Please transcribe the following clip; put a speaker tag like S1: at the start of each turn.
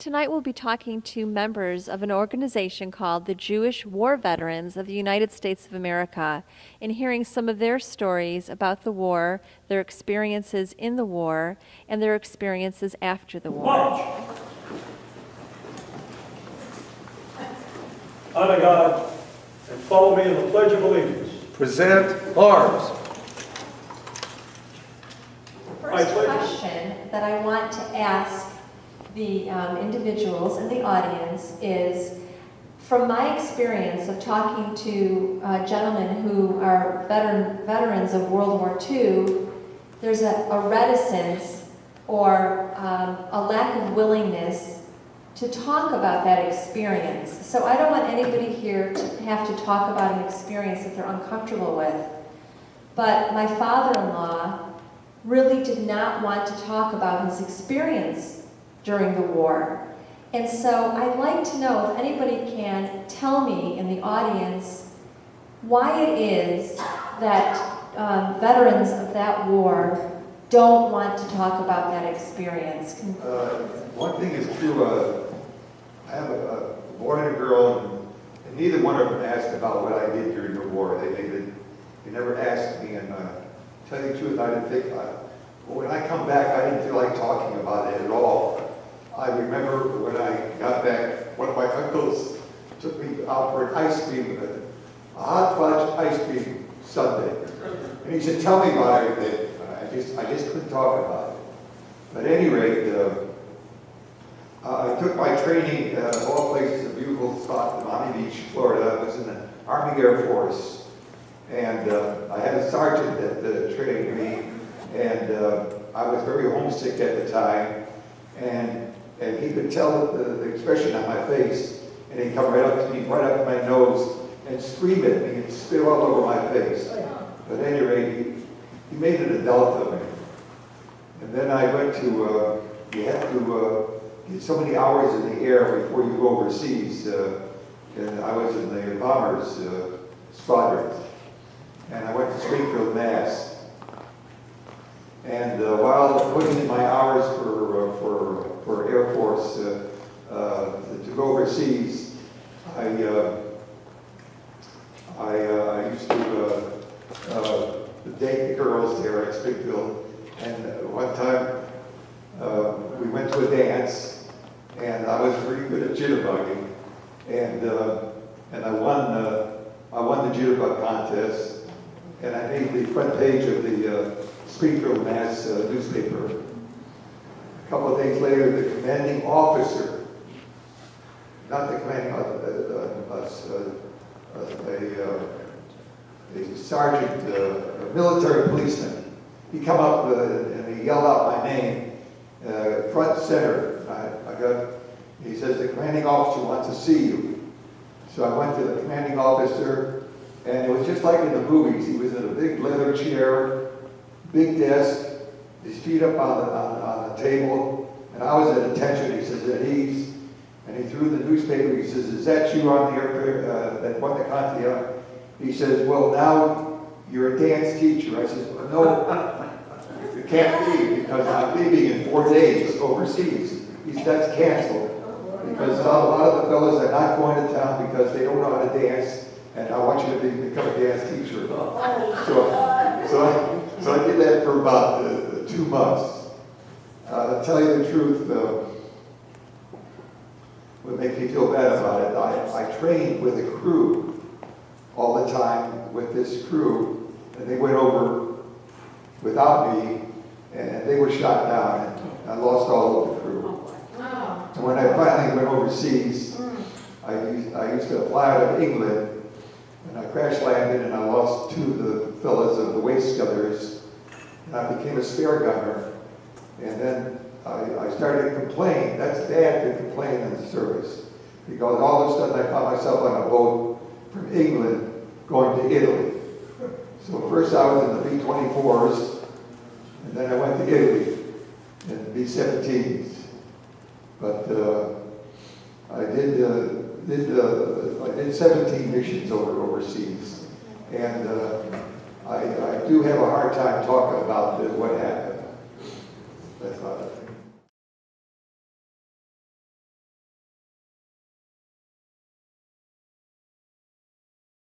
S1: Tonight we'll be talking to members of an organization called the Jewish War Veterans of the United States of America and hearing some of their stories about the war, their experiences in the war, and their experiences after the war.
S2: March! Honor God and follow me in the Pledge of Allegiance.
S3: Present arms.
S1: First question that I want to ask the individuals in the audience is, from my experience of talking to gentlemen who are veterans of World War II, there's a reticence or a lack of willingness to talk about that experience. So I don't want anybody here to have to talk about an experience that they're uncomfortable with. But my father-in-law really did not want to talk about his experience during the war. And so I'd like to know if anybody can tell me in the audience why it is that veterans of that war don't want to talk about that experience.
S4: One thing is true, I have a boy and a girl, and neither one of them asked about what I did during the war. They never asked me, and to tell you the truth, I didn't think about it. But when I come back, I didn't feel like talking about it at all. I remember when I got back, one of my uncles took me out for an ice cream, a hot fudge ice cream sundae. And he said, tell me about everything. I just couldn't talk about it. But at any rate, I took my training, of all places, a beautiful spot in Miami Beach, Florida. I was in the Army Air Force. And I had a sergeant that trained me. And I was very homesick at the time. And he could tell the expression on my face, and he'd come right up to me, right up my nose, and scream at me and spit all over my face. But at any rate, he made an adult of me. And then I went to, you have to get so many hours in the air before you go overseas. And I was in the bombers squadron. And I went to Springfield, Mass. And while putting in my hours for Air Force to go overseas, I used to date the girls there at Springfield. And one time we went to a dance, and I was pretty good at jitterbugging, and I won the jitterbug contest, and I made the front page of the Springfield, Mass. Newspaper. A couple of days later, the commanding officer, not the commanding officer, a sergeant, a military policeman, he come up and he yelled out my name, front and center. He says, the commanding officer wants to see you. So I went to the commanding officer, and it was just like in the movies. He was in a big leather chair, big desk, his feet up on the table, and I was at attention. He says, at ease, and he threw the newspaper. He says, is that you on the airplane that won the contest? He says, well, now you're a dance teacher. I said, well, no, it can't be, because I'm leaving in 4 days overseas. That's canceled, because a lot of the fellas are not going to town because they don't know how to dance, and I want you to become a dance teacher. So I did that for about 2 months. To tell you the truth, what makes me feel bad about it, I trained with a crew all the time with this crew, and they went over without me, and they were shot down, and I lost all of the crew. And when I finally went overseas, I used to fly out of England, and I crash landed, and I lost 2 of the fellas of the waist gunners, and I became a spare gunner. And then I started to complain. That's bad to complain in the service, because all of a sudden I found myself on a boat from England going to Italy. So first I was in the B-24s, and then I went to Italy in the B-17s. But I did 17 missions overseas, and I do have a hard time talking about what